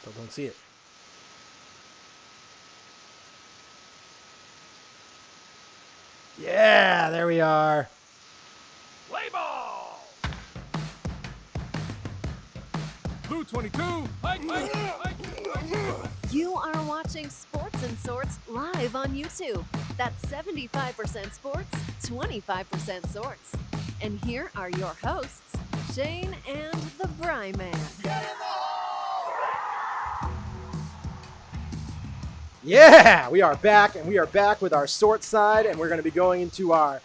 Still don't see it. Yeah, there we are. Play ball! Blue 22, Mike. You are watching Sports and Sorts live on YouTube. That's 75% sports, 25% sorts. And here are your hosts, Shane and the Bry Man. Yeah, we are back, and we are back with our sort side, and we're going to be going into our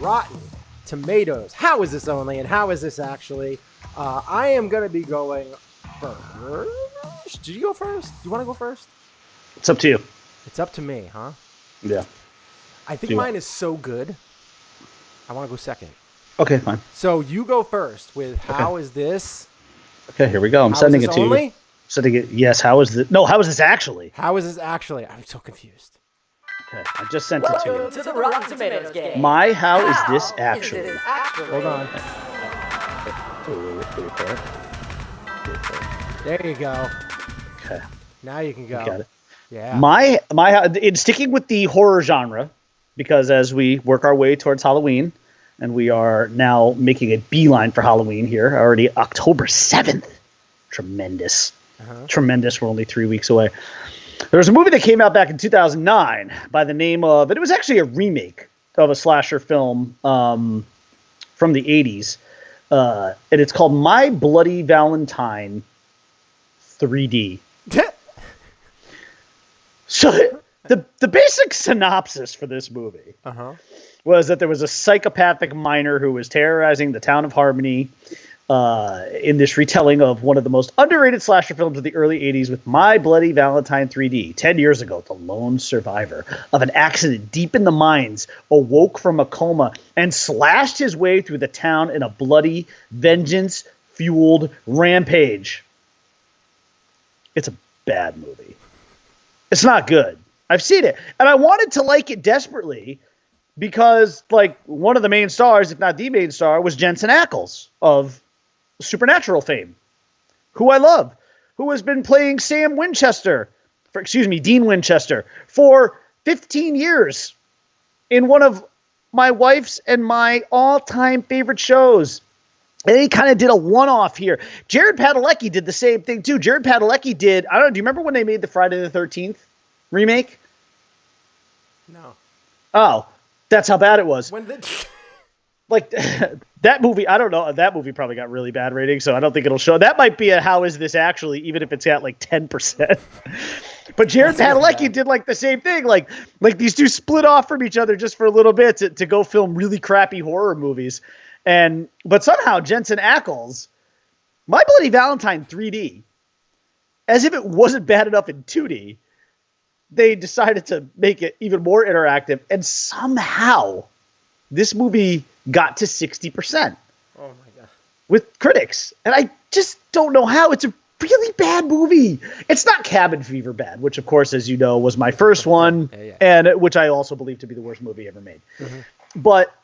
Rotten Tomatoes. How is this only, and how is this actually? I am going to be going first. Did you go first? Do you want to go first? It's up to you. It's up to me, huh? Yeah. I think mine is so good. I want to go second. Okay, fine. So you go first with how is this? Okay, here we go. I'm How sending is it this to only? you. Sending it. Yes. How is this? No. How is this actually? How is this actually? I'm so confused. Okay, I just sent it to you. To the Rotten Tomatoes game. My how is this actually? Is this actually? Hold on. Wait for it. There you go. Okay, Now you can go. got it. Yeah. My in sticking with the horror genre, because as we work our way towards Halloween, and we are now making a beeline for Halloween here, already October 7th. Tremendous. Tremendous. We're only 3 weeks away. There was a movie that came out back in 2009 by the name of, and it was actually a remake of a slasher film from the 80s. And it's called My Bloody Valentine 3D. So the basic synopsis for this movie was that there was a psychopathic miner who was terrorizing the town of Harmony in this retelling of one of the most underrated slasher films of the early 80s with My Bloody Valentine 3D. 10 years ago, the lone survivor of an accident deep in the mines awoke from a coma and slashed his way through the town in a bloody, vengeance-fueled rampage. It's a bad movie. It's not good. I've seen it. And I wanted to like it desperately because, like, one of the main stars, if not the main star, was Jensen Ackles of Supernatural fame, who I love, who has been playing Dean Winchester for 15 years in one of my wife's and my all-time favorite shows. And he kind of did a one-off here. Jared Padalecki did the same thing too. Jared Padalecki did, I don't know, do you remember when they made the Friday the 13th remake? No. Oh, that's how bad it was. When did... Like, that movie, I don't know. That movie probably got really bad ratings, so I don't think it'll show. That might be a how is this actually, even if it's at like 10%. But Jared Padalecki did like the same thing. Like these two split off from each other just for a little bit to go film really crappy horror movies. But somehow Jensen Ackles, My Bloody Valentine 3D, as if it wasn't bad enough in 2D, they decided to make it even more interactive. And somehow this movie got to 60%. Oh, my God. With critics. And I just don't know how. It's a really bad movie. It's not Cabin Fever bad, which, of course, as you know, was my first one, and which I also believe to be the worst movie ever made. But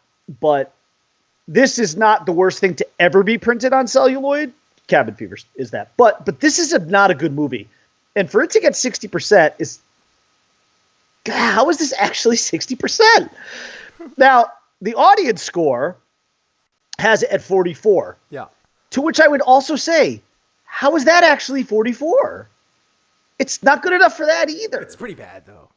this is not the worst thing to ever be printed on celluloid. Cabin Fever is that. But this is not a good movie. And for it to get 60% is... God, how is this actually 60%? Now, the audience score has it at 44. Yeah. To which I would also say, how is that actually 44? It's not good enough for that either. It's pretty bad, though.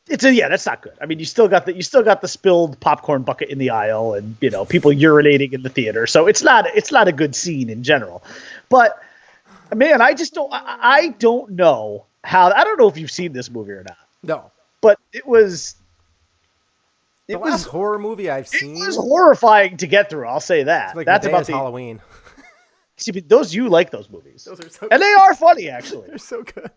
Yeah, that's not good. I mean, you still got the spilled popcorn bucket in the aisle and, you know, people urinating in the theater. So it's not a good scene in general. But man, I don't know how. I don't know if you've seen this movie or not. No. But it was horror movie I've seen. It was horrifying to get through. I'll say that. Like That's about Halloween. See, but you like those movies. Those are so and they are funny, actually. They're so good.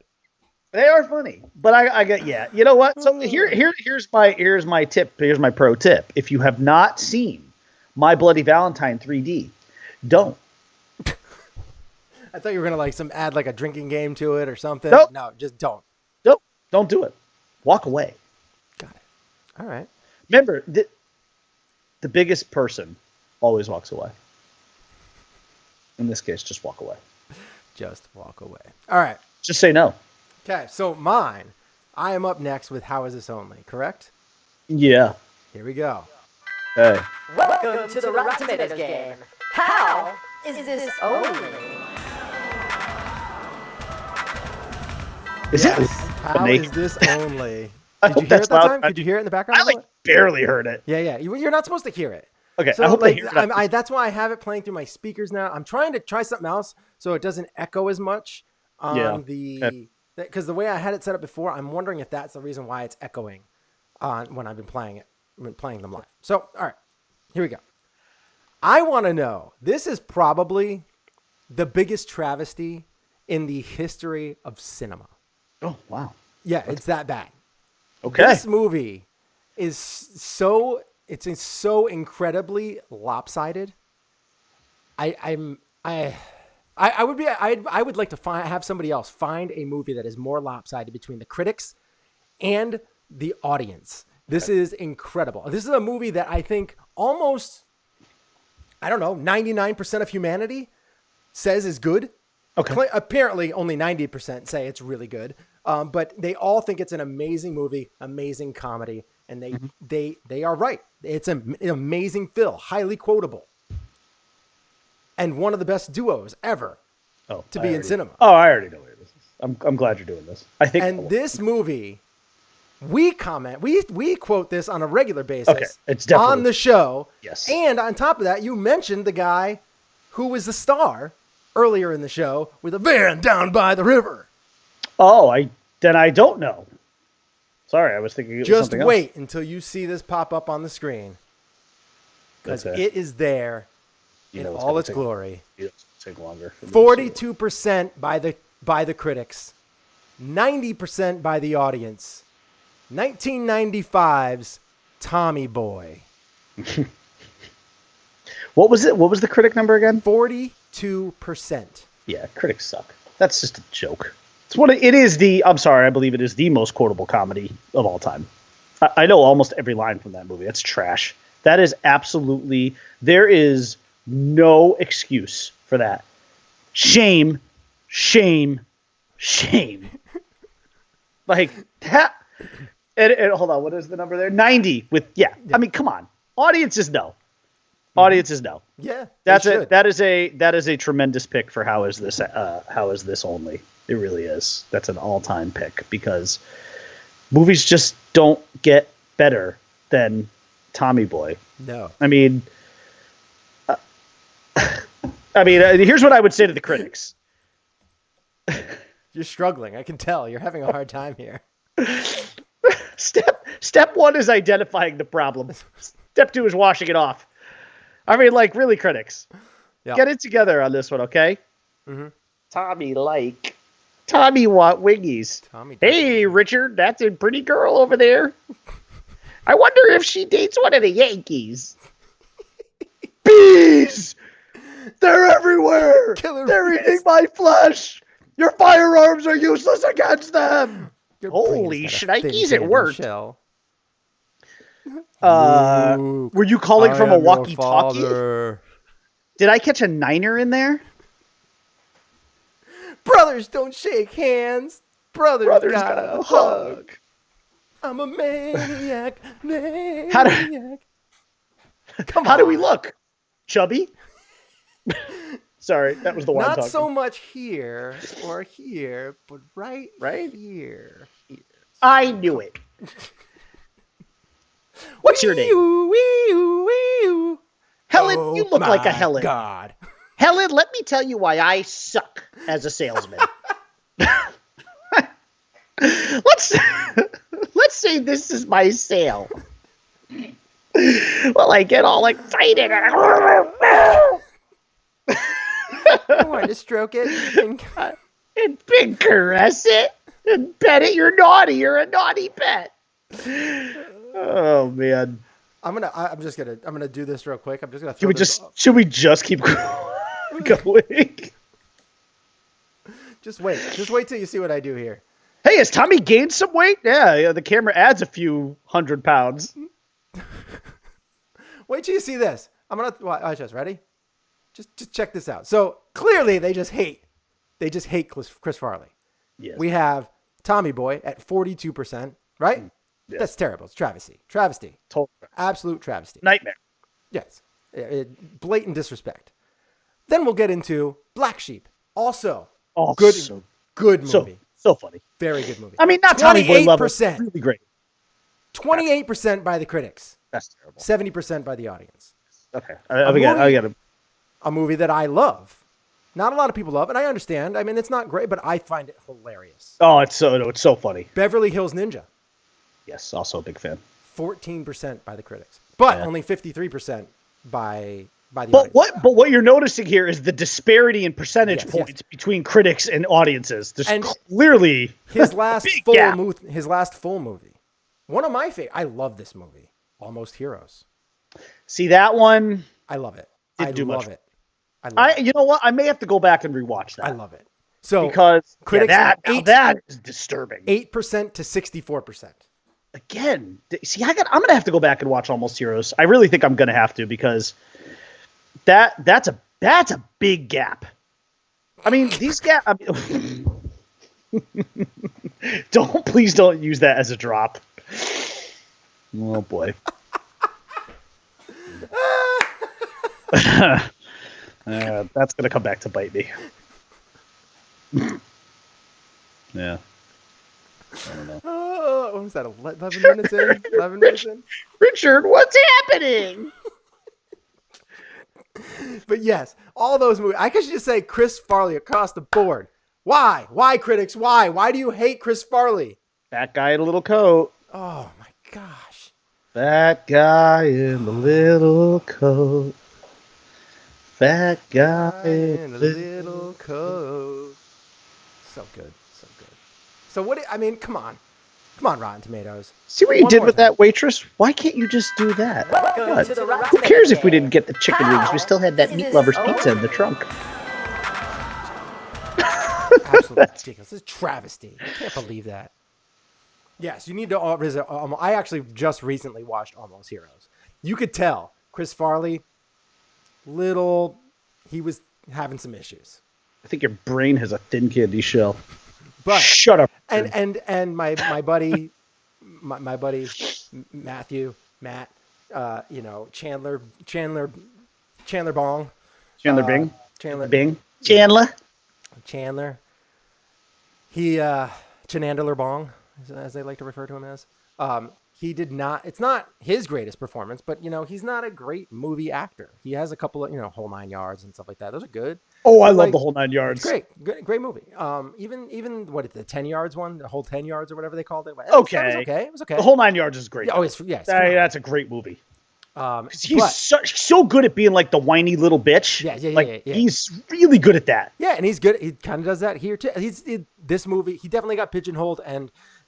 They are funny. But I get, yeah. You know what? So here's my tip. Here's my pro tip. If you have not seen My Bloody Valentine 3D, don't. I thought you were gonna add a drinking game to it or something. Nope. No, just don't. Nope. Don't do it. Walk away. Got it. All right. Remember, the biggest person always walks away. In this case, just walk away. Just walk away. All right. Just say no. Okay, so mine. I am up next with How Is This Only, correct? Yeah. Here we go. Hey. Welcome to the Rotten Tomatoes game. How is this only? Is it? How is this only? I Did hope you hear that's it that loud. time? Could you hear it in the background? I barely heard it. Yeah. You're not supposed to hear it. Okay, So I hope they like, hear it. that's why I have it playing through my speakers now. I'm trying to try something else so it doesn't echo as much on Yeah. because the way I had it set up before, I'm wondering if that's the reason why it's echoing on when I've been playing them live. So, all right, here we go. I want to know. This is probably the biggest travesty in the history of cinema. Oh, wow. Yeah, it's that bad. Okay. This movie is so incredibly lopsided. I would like to have somebody else find a movie that is more lopsided between the critics and the audience. This is incredible. This is a movie that I think almost, 99% of humanity says is good. Okay. Apparently only 90% say it's really good. But they all think it's an amazing movie, amazing comedy, and they are right. It's an amazing film, highly quotable, and one of the best duos ever to be in cinema. Oh, I already know what this is. I'm glad you're doing this. I think. And this movie, we quote this on a regular basis. Okay, it's definitely on the show. Yes. And on top of that, you mentioned the guy who was the star earlier in the show with a van down by the river. Oh, I don't know. Sorry, I was thinking it was Just something wait else. until you see this pop up on the screen, because Okay. it is there in it's all gonna its take- glory. It's take longer. for me to see 42% by the critics, 90% by the audience. 1995's Tommy Boy. it. What was it? What was the critic number again? 42%. Yeah, critics suck. That's just a joke. I'm sorry, I believe it is the most quotable comedy of all time. I know almost every line from that movie. That's trash. That is absolutely, there is no excuse for that. Shame, shame, shame. Like that. And hold on, what is the number there? 90 with, yeah. I mean, come on. Audiences know. Audiences know. Yeah, That's they it. should. That is a tremendous pick for How Is This Only. It really is. That's an all-time pick because movies just don't get better than Tommy Boy. No. I mean, here's what I would say to the critics. You're struggling. I can tell. You're having a hard time here. Step one is identifying the problem. Step two is washing it off. I mean, like, really, critics. Yeah. Get it together on this one, okay? Mm-hmm. Tommy want wingies. Tommy. Hey, Richard, that's a pretty girl over there. I wonder if she dates one of the Yankees. Bees! They're everywhere! Killer They're bees. eating my flesh! Your firearms are useless against them! Your Holy brain's got a thin shnikes, it candy worked. shell. Were you calling from a walkie-talkie? Father. Did I catch a niner in there? Brothers don't shake hands. Brothers Brothers gotta gotta hug. hug. I'm a maniac. How do- maniac. Come How do on. we look? Chubby? Sorry, that was the wine Not talking. so much here or here, but right Right? here. I knew it. What's your name? Wee-oo, wee-oo, wee-oo. Helen, Oh you look like a my Helen. God. Helen, let me tell you why I suck as a salesman. let's say this is my sale. Well, I get all excited. I wanted to stroke it. And big caress it and pet it. You're naughty. You're a naughty pet. Oh man. I'm gonna do this real quick. I'm just gonna. Should we just keep going? Just wait. Just wait till you see what I do here. Hey, has Tommy gained some weight? Yeah, the camera adds a few 100 pounds. Wait till you see this. I'm gonna watch this. Ready? Just check this out. So clearly they just hate Chris Farley. Yes. We have Tommy Boy at 42%, right? Yes. That's terrible. It's travesty. Travesty. Total Absolute travesty. nightmare. Yes. Blatant disrespect. Then we'll get into Black Sheep. Also, Oh, good movie. So funny. Very good movie. I mean, not Tommy Boy level. 28%. Really great. 28% by the critics. That's terrible. 70% by the audience. Okay. I got to. A movie that I love. Not a lot of people love, and I understand. I mean, it's not great, but I find it hilarious. Oh, it's so funny. Beverly Hills Ninja. Yes, also a big fan. 14% by the critics, but Yeah. only 53% by the audience. But what you're noticing here is the disparity in percentage Yes, points between critics and audiences. There's And clearly his last big gap. his last full movie. One of my favorite. I love this movie. Almost Heroes. See that one. I love it. Didn't I do love much. it. I love it. You know what? I may have to go back and rewatch that. I love it. So Because critics that is disturbing. 8% to 64%. Again, see, I'm gonna have to go back and watch Almost Heroes. I really think I'm gonna have to because that's a big gap. I mean, these gap. I mean, please don't use that as a drop. Oh boy. That's gonna come back to bite me. Yeah. I don't know. Oh, what was that? 11 minutes in? 11 minutes in? Richard, what's happening? But yes, all those movies. I could just say Chris Farley across the board. Why? Why, critics? Why? Why do you hate Chris Farley? That guy in a little coat. Oh my gosh. That guy in the little coat. That guy In a little coat. So good. So good. So what? I mean, come on. Come on, Rotten Tomatoes. See what you One did more with thing. that waitress? Why can't you just do that? Welcome God. to the Rotten Who cares if we Tomatoes didn't get the chicken How wings? We still had that is meat this lover's over? pizza in the trunk. Absolutely ridiculous. This is travesty. I can't believe that. Yes, you need to visit. I actually just recently watched Almost Heroes. You could tell Chris Farley, he was having some issues. I think your brain has a thin candy shell. But Shut up. and my buddy, my buddy Matt, Chandler Bong. Chandler Bing. Chandler Bing. Chandler. He Chandler Bong, as they like to refer to him as. He did not. It's not his greatest performance, but he's not a great movie actor. He has a couple of Whole Nine Yards and stuff like that. Those are good. Oh, I love the Whole 9 Yards. Great movie. Even what the 10 yards one, the whole 10 yards or whatever they called it. It was okay. The Whole 9 Yards is great. Yeah, That's a great movie. He's but- so good at being like the whiny little bitch. Yeah. He's really good at that. Yeah, and he's good. He kind of does that here too. This movie, he definitely got pigeonholed,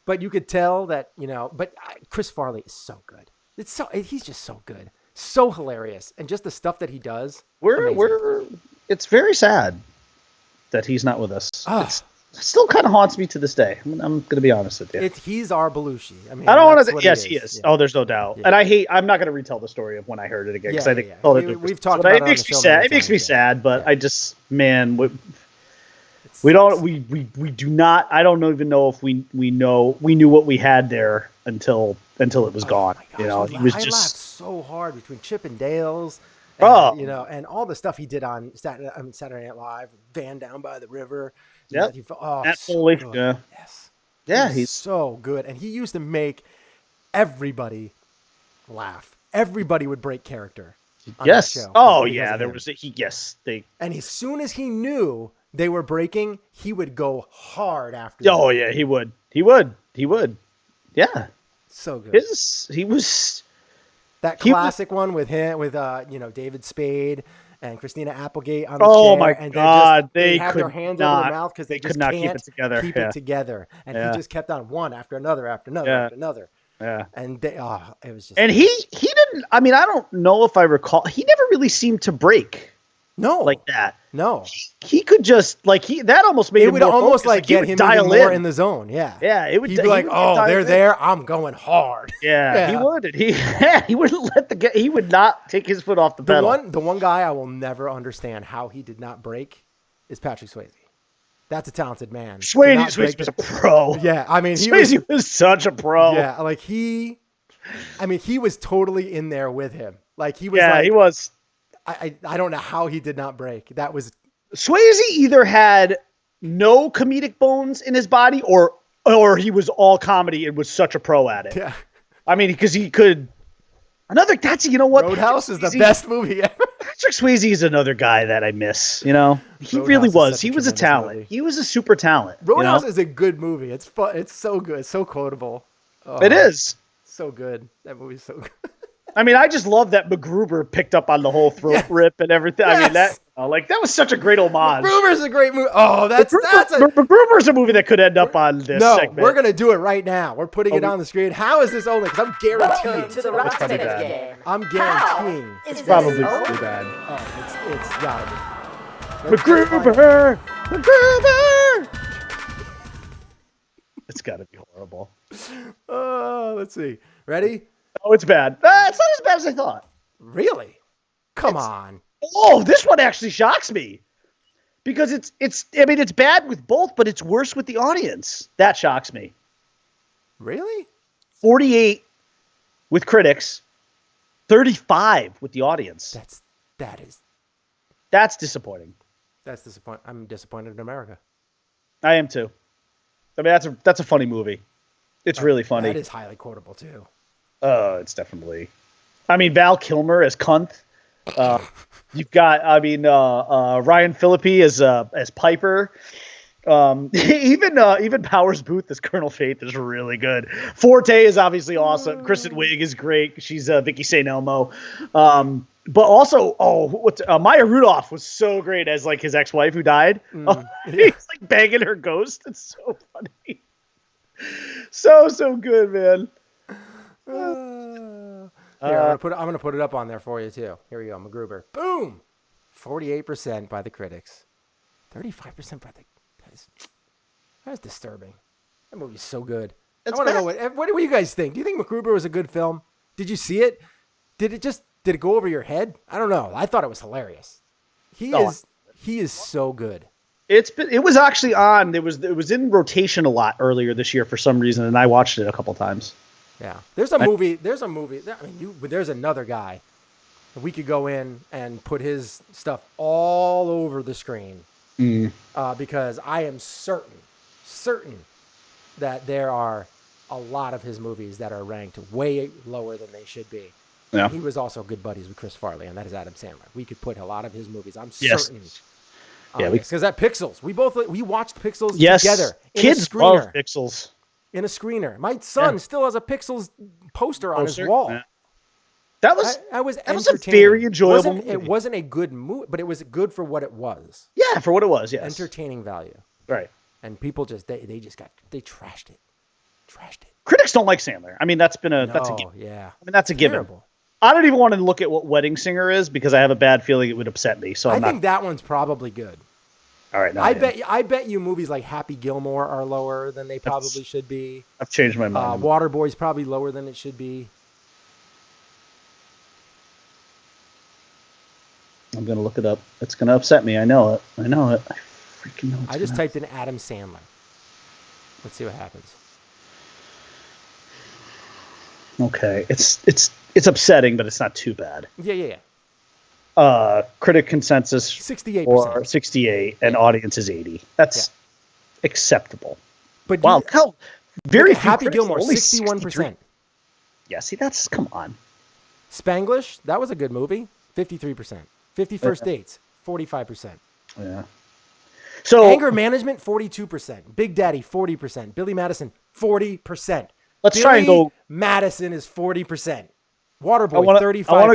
but you could tell that Chris Farley is so good. He's just so good, so hilarious, and just the stuff that he does. It's very sad that he's not with us. It still kind of haunts me to this day. I'm going to be honest with you. He's our Belushi. I mean, I don't want that's to. what Yes, he is. Yeah. Oh, there's no doubt. Yeah. And I'm not going to retell the story of when I heard it again because I think we've talked about it on makes the me show sad. many It makes me times, yeah. sad, but Yeah. I just we It's- don't we do not. I don't even know if we knew what we had there until it was gone. Oh my gosh, He was I laughed just so hard between Chip and Dale's. Oh. And all the stuff he did on Saturday Night Live, Van Down by the River. Yep. Matt so Foley, good. yeah. Yes. Yeah, He's he's so good, and he used to make everybody laugh. Everybody would break character. On yes. That show Oh because yeah, of there him. was they. And as soon as he knew they were breaking, he would go hard after. Oh them. yeah, he would. Yeah, So good. he was. That he was- classic one with him, with David Spade and Christina Applegate on the Oh chair. my and God, they they have their could hands over not- their mouth because they just could not keep can't it together, Keep yeah. it together, and Yeah. he just kept on one after another, after another, Yeah. after another, Yeah. and it was just. And he didn't. I mean, I don't know if I recall. He never really seemed to break no like that. No, He could just that almost made it him would more almost focused. like he get would him dial even more in the zone. Yeah, Yeah, it would. He'd be like, would get "Oh, dialed they're in. there. I'm going hard." Yeah, he would. And he wouldn't he would not take his foot off the pedal. The one guy I will never understand how he did not break is Patrick Swayze. That's a talented man. Swayze was a pro. Yeah, I mean, Swayze was such a pro. Yeah, like he was totally in there with him. Like he was. Yeah, like, he was. I don't know how he did not break. That was Swayze either had no comedic bones in his body, or he was all comedy and was such a pro at it. Yeah. I mean, because he could. You know what? Roadhouse is the best movie ever. Patrick Swayze is another guy that I miss. You know, he Roadhouse really is was. such He a was a tremendous talent. movie. He was a super talent. Roadhouse you know? is a good movie. It's fun. It's so good. It's so quotable. Oh, It is. so good. That movie's so good. I mean, I just love that MacGruber picked up on the whole throat rip and everything. I mean, Yes. that was such a great homage. Gruber's a great movie. Oh, that's a MacGruber's a movie that could end up on this no. segment. We're gonna do it right now. We're putting it on the screen. How is this only? Because I'm Welcome guaranteeing. to the Rotten Tomatoes game. I'm How guaranteeing. is this Probably only? pretty bad. Oh, it's gotta be. MacGruber! It's got to be horrible. Let's see. Ready? Oh, it's bad. It's not as bad as I thought. Really? Come on. Oh, this one actually shocks me. Because it's bad with both, but it's worse with the audience. That shocks me. Really? 48 with critics, 35 with the audience. That's disappointing. That's disappointing. I'm disappointed in America. I am too. I mean, that's a funny movie. It's really funny. That is highly quotable too. It's definitely. I mean, Val Kilmer as Kunt. You've got, Ryan Phillippe as Piper. Even Powers Booth as Colonel Faith is really good. Forte is obviously awesome. Kristen Wiig is great. She's Vicky St. Elmo. But also, Maya Rudolph was so great as like his ex-wife who died. He's like banging her ghost. It's so funny. So good, man. Here, I'm gonna put it up on there for you too. Here we go, MacGruber. Boom, 48% by the critics, 35% by the. That's disturbing. That movie's so good. I want to know what do you guys think? Do you think MacGruber was a good film? Did you see it? Did it go over your head? I don't know. I thought it was hilarious. He is so good. It was actually on. It was in rotation a lot earlier this year for some reason, and I watched it a couple times. Yeah, there's a movie. I mean, there's another guy. We could go in and put his stuff all over the screen because I am certain that there are a lot of his movies that are ranked way lower than they should be. Yeah. He was also good buddies with Chris Farley, and that is Adam Sandler. We could put a lot of his movies. I'm certain. Yeah, because at Pixels, we watched Pixels Yes. together. Kids love Pixels. In a screener. My son still has a Pixels poster on his wall. Yeah. That was a very enjoyable movie. It wasn't a good movie, but it was good for what it was. Yeah, for what it was, yes. Entertaining value. Right. And people just they trashed it. Critics don't like Sandler. I mean, that's a given. Yeah. I mean, that's a given. Terrible. I don't even want to look at what Wedding Singer is because I have a bad feeling it would upset me. So I think that one's probably good. All right. I bet you movies like Happy Gilmore are lower than they probably should be. I've changed my mind. Waterboy's probably lower than it should be. I'm going to look it up. It's going to upset me. I know it. I freaking know I just typed in Adam Sandler. Let's see what happens. Okay. It's upsetting, but it's not too bad. Yeah. Critic consensus 68%. or 68 and audience is 80. That's acceptable. But wow, how very few Happy critics, Gilmore, only 61%. Yeah, see, come on. Spanglish, that was a good movie, 53%. 50 First Dates, 45%. Yeah. So Anger Management, 42%. Big Daddy, 40%. Billy Madison, 40%. Let's try and go. Madison is 40%. Waterboy, 35%. I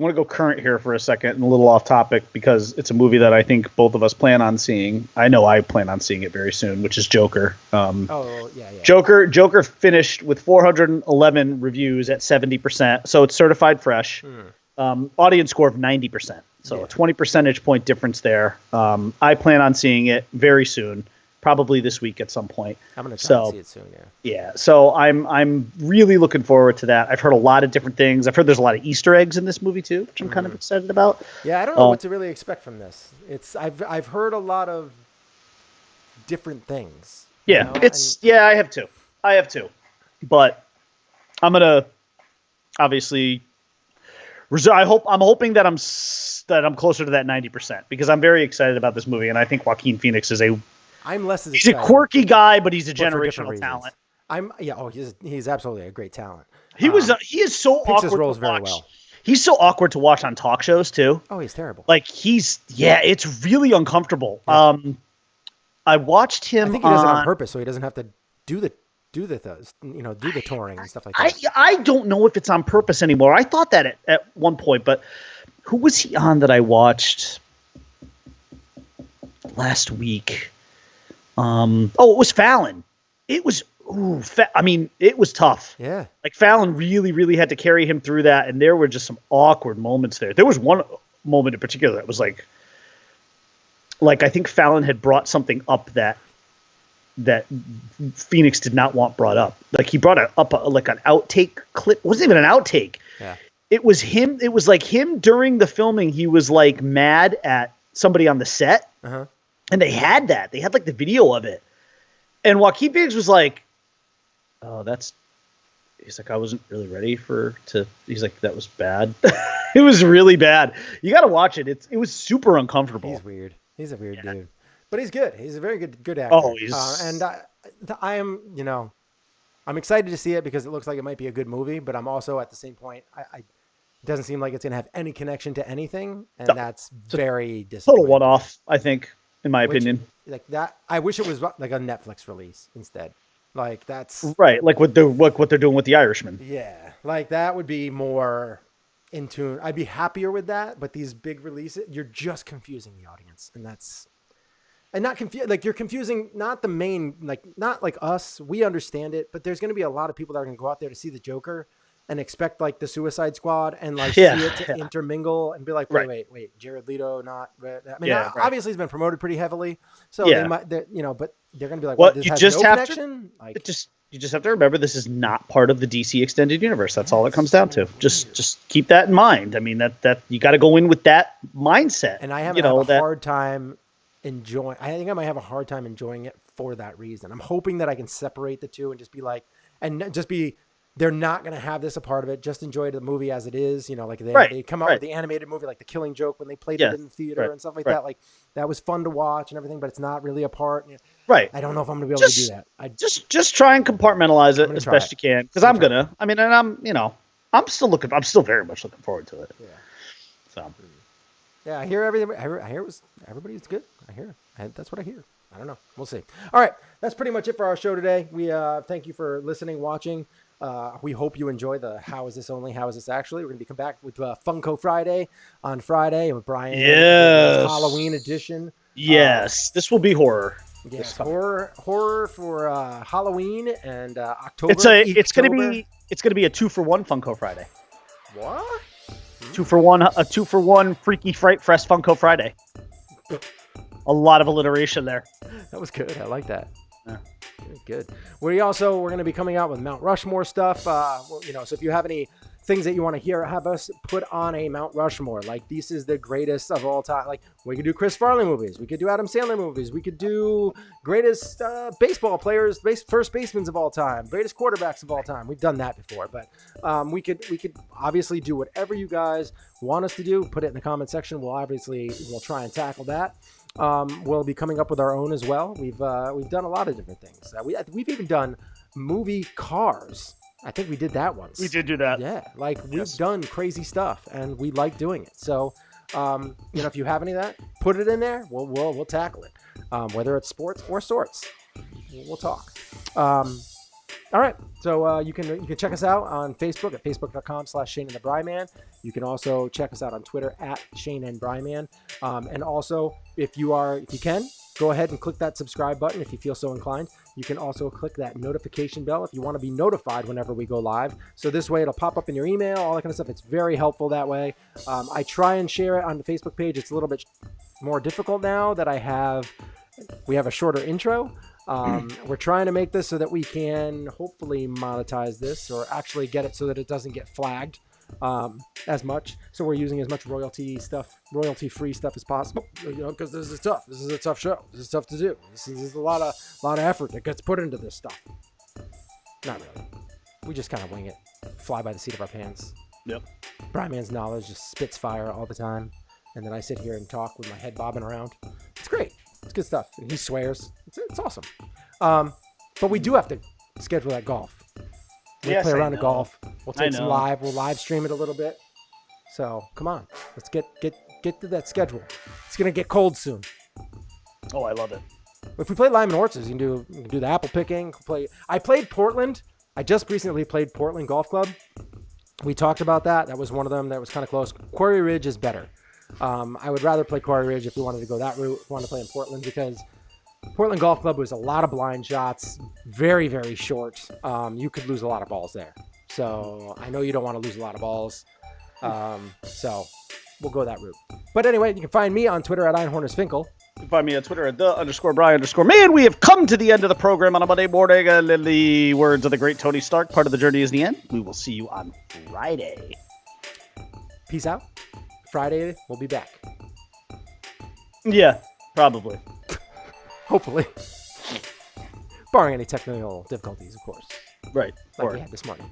want to go current here for a second and a little off topic because it's a movie that I think both of us plan on seeing. I know I plan on seeing it very soon, which is Joker. Yeah. Joker finished with 411 reviews at 70%, so it's certified fresh. Audience score of 90%, so a 20 percentage point difference there. I plan on seeing it very soon, probably this week at some point. I'm gonna try to see it soon. Yeah, so I'm really looking forward to that. I've heard a lot of different things. I've heard there's a lot of Easter eggs in this movie too, which I'm kind of excited about. Yeah, I don't know what to really expect from this. I've heard a lot of different things. Yeah, I have two. But I'm gonna obviously I'm hoping that I'm closer to that 90% because I'm very excited about this movie, and I think Joaquin Phoenix is he's a quirky guy, but he's a generational talent. He's absolutely a great talent. He is so awkward to watch. Very well. He's so awkward to watch on talk shows too. Oh, he's terrible. Like it's really uncomfortable. Yeah. I watched him. I think he does it on purpose, so he doesn't have to do the touring and stuff like that. I don't know if it's on purpose anymore. I thought that at one point, but who was he on that I watched last week? It was Fallon. It was it was tough. Yeah. Like Fallon really, really had to carry him through that, and there were just some awkward moments there. There was one moment in particular that was like I think Fallon had brought something up that Phoenix did not want brought up. Like he brought up an outtake clip. It wasn't even an outtake. Yeah. It was him. It was like him during the filming. He was like mad at somebody on the set, and they had that. They had like the video of it, and Joaquin Phoenix was like, "Oh, he's like, I wasn't really ready he's like, that was bad. It was really bad. You got to watch it. It was super uncomfortable. He's weird. He's a weird dude, but he's good. He's a very good actor. Oh, and I am, I'm excited to see it because it looks like it might be a good movie, but I'm also at the same point, it doesn't seem like it's going to have any connection to anything. And that's very disappointing. Total one-off, I think, in my opinion. Like that. I wish it was like a Netflix release instead. Like that's right. Like what they're doing with The Irishman. Yeah. Like that would be more in tune. I'd be happier with that, but these big releases, you're just confusing the audience, and not confuse. Like you're confusing not the main, not like us. We understand it, but there's going to be a lot of people that are going to go out there to see the Joker and expect like the Suicide Squad and see it to intermingle and be like, wait, Jared Leto not. I mean, obviously he's been promoted pretty heavily, so they might, but they're going to be like, well, this has no connection. You just have to remember this is not part of the DC extended universe. That's all it comes down to. Just keep that in mind. I mean that you got to go in with that mindset. And I have a hard time enjoying. I think I might have a hard time enjoying it for that reason. I'm hoping that I can separate the two and just be like, they're not going to have this a part of it. Just enjoy the movie as it is. Like they come out with the animated movie, like The Killing Joke when they played it in the theater and stuff like that. Like that was fun to watch and everything, but it's not really a part. Right. I don't know if I'm going to be able to do that. Just try and compartmentalize it as best you can. Because I'm gonna. I mean, and I'm still very much looking forward to it. Yeah. So. Yeah, I hear everything. I hear everybody's good. That's what I hear. I don't know. We'll see. All right, that's pretty much it for our show today. We thank you for listening, watching. We hope you enjoy the How Is This Only, How Is This Actually. We're going to be come back with Funko Friday on Friday with Brian. Yes. Halloween edition. Yes. This will be horror. Yes. Horror for Halloween and October. It's going to be a 2-for-1 Funko Friday. What? 2-for-1, a 2-for-1 Freaky Fright Fest Funko Friday. A lot of alliteration there. That was good. I like that. Yeah. Good. We're going to be coming out with Mount Rushmore stuff. So if you have any things that you want to have us put on a Mount Rushmore, like this is the greatest of all time. Like we could do Chris Farley movies. We could do Adam Sandler movies. We could do greatest baseball players, first basemen of all time, greatest quarterbacks of all time. We've done that before, but we could obviously do whatever you guys want us to do. Put it in the comment section. We'll try and tackle that. We'll be coming up with our own as well. We've done a lot of different things. We've even done movie cars. I think we did that once. We did do that. Yeah, we've done crazy stuff, and we like doing it. So, if you have any of that, put it in there. We'll tackle it, whether it's sports or sorts. We'll talk. All right, so you can check us out on Facebook at facebook.com/Shane and the Bryman. You can also check us out on Twitter at Shane and Bryman. And also, if you can, go ahead and click that subscribe button if you feel so inclined. You can also click that notification bell if you want to be notified whenever we go live. So this way it'll pop up in your email, all that kind of stuff. It's very helpful that way. I try and share it on the Facebook page. It's a little bit more difficult now that we have a shorter intro. We're trying to make this so that we can hopefully monetize this or actually get it so that it doesn't get flagged. as much. So we're using as much royalty-free stuff as possible. Because this is tough. This is a tough show. This is tough to do. This is a lot of effort that gets put into this stuff. Not really. We just kind of wing it, fly by the seat of our pants. Yep. Brian Man's knowledge just spits fire all the time, and then I sit here and talk with my head bobbing around. It's great. It's good stuff. And he swears. It's awesome. But we do have to schedule that golf. We'll play around the golf. We'll take some live. We'll live stream it a little bit. So come on, let's get to that schedule. It's gonna get cold soon. Oh, I love it. If we play Lyman Orchards, you can do the apple picking. I played Portland. I just recently played Portland Golf Club. We talked about that. That was one of them that was kind of close. Quarry Ridge is better. I would rather play Quarry Ridge if we wanted to go that route. If we wanted to play in Portland, because Portland Golf Club was a lot of blind shots, very, very short. You could lose a lot of balls there. So I know you don't want to lose a lot of balls. So we'll go that route. But anyway, you can find me on Twitter at Einhornersfinkel. You can find me on Twitter at _Brian_man. We have come to the end of the program on a Monday morning. And in the words of the great Tony Stark, part of the journey is the end. We will see you on Friday. Peace out. Friday, we'll be back. Yeah, probably. Hopefully. Barring any technical difficulties, of course. Right. Like we had this morning.